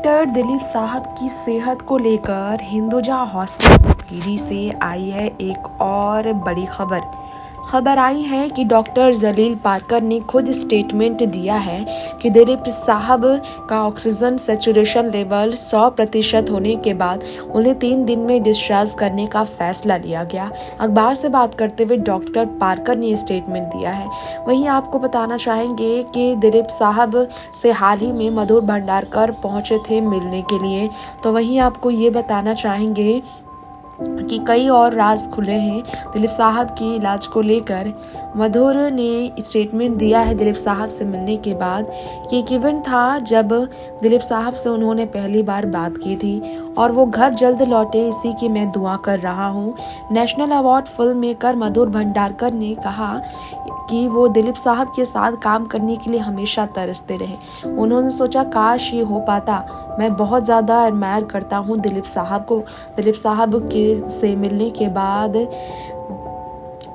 Doctor Dilip साहब की सेहत को लेकर हिंदुजा हॉस्पिटल पीजी से आई है एक और बड़ी खबर आई है कि डॉक्टर जलील पारकर ने खुद स्टेटमेंट दिया है कि दिलीप साहब का ऑक्सीजन सैचुरेशन लेवल 100% होने के बाद उन्हें 3 दिन में डिस्चार्ज करने का फैसला लिया गया। अखबार से बात करते हुए डॉक्टर पारकर ने स्टेटमेंट दिया है। वहीं आपको बताना चाहेंगे कि दिलीप साहब से हाल ही में मधुर भंडारकर पहुंचे थे मिलने के लिए। तो वहीं आपको ये बताना चाहेंगे कि कई और राज खुले हैं दिलीप साहब के इलाज को लेकर। मधुर ने स्टेटमेंट दिया है दिलीप साहब से मिलने के बाद कि एक इवेंट था जब दिलीप साहब से उन्होंने पहली बार बात की थी और वो घर जल्द लौटे, इसी की मैं दुआ कर रहा हूँ। नेशनल अवार्ड फिल्म मेकर मधुर भंडारकर ने कहा कि वो दिलीप साहब के साथ काम करने के लिए हमेशा तरसते रहे। उन्होंने सोचा काश ये हो पाता। मैं बहुत ज़्यादा एडमायर करता हूँ दिलीप साहब को। दिलीप साहब के से मिलने के बाद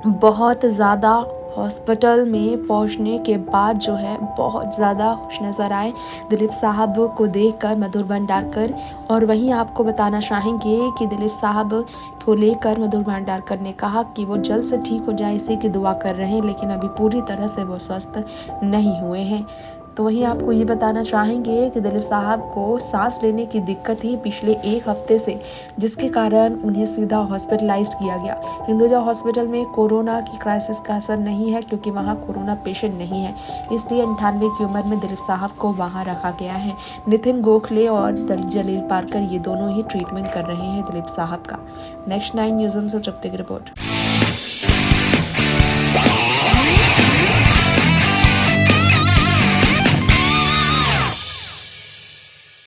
बहुत ज़्यादा हॉस्पिटल में पहुंचने के बाद जो है बहुत ज़्यादा खुश नज़र आए दिलीप साहब को देखकर मधुर भंडारकर। और वहीं आपको बताना चाहेंगे कि दिलीप साहब को लेकर मधुर भंडारकर ने कहा कि वो जल्द से ठीक हो जाए, इसी की दुआ कर रहे हैं, लेकिन अभी पूरी तरह से वो स्वस्थ नहीं हुए हैं। तो वहीं आपको ये बताना चाहेंगे कि दिलीप साहब को सांस लेने की दिक्कत थी पिछले 1 हफ्ते से, जिसके कारण उन्हें सीधा हॉस्पिटलाइज्ड किया गया। हिंदुजा हॉस्पिटल में कोरोना की क्राइसिस का असर नहीं है क्योंकि वहां कोरोना पेशेंट नहीं है, इसलिए 98 की उम्र में दिलीप साहब को वहां रखा गया है। नितिन गोखले और जलील पारकर ये दोनों ही ट्रीटमेंट कर रहे हैं दिलीप साहब का। नेक्स्ट 9 न्यूज़ से तृप्ति की रिपोर्ट।